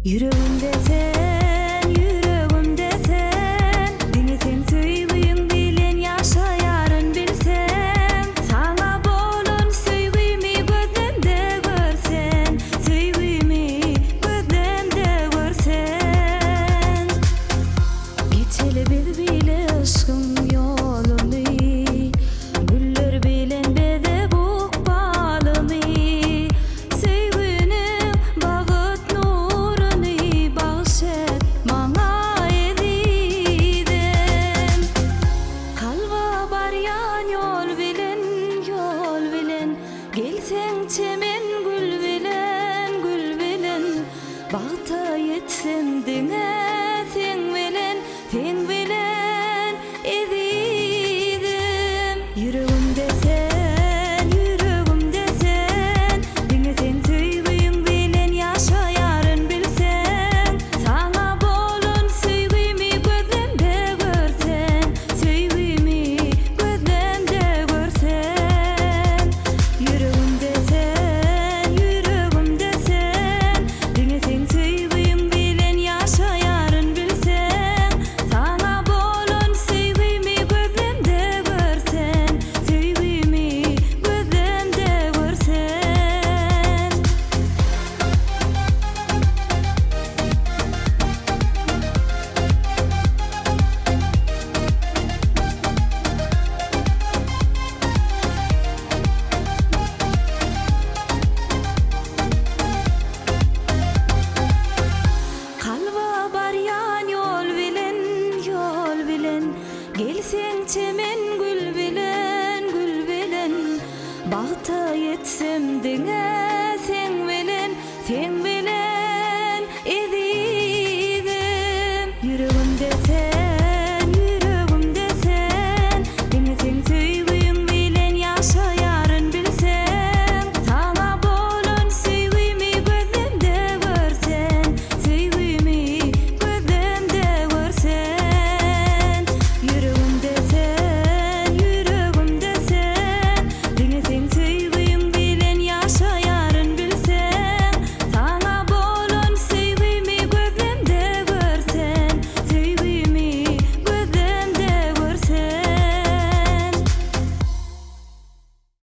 Yüreğimde sen, yüreğimde sen, dinleten söýgüýüň bilen ýaşaýaryn bilsem, sana bolan söýgümi gözlemde görsen, söýgümi gözlemde görsen. Geçeli biz bile aşkym ýoluny, güller bilen beze bukbalyny, söýgüniň bagyt nuruny bagşet maňa edidem. Kalba barýan ýol bilen, gelseň çemen gül bilen, bagta ýetsem diňe sen bilen edidem. Yüreğimde sen, dinlesen söýgüýüň bilen ýaşaýaryn bilsen, sana bolan söýgümi gözlemde görsen, söýgümi gözlemde görsen. Yüreğimde sen, dinlesen söýgüýüň bilen ýaşaýaryn bilsen, sana bolan söýgümi gözlemde görsen, söýgümi gözlemde görsen. Kalba barýan ýol bilen, gelseň çemen gül bilen, bagta ýetsem diňe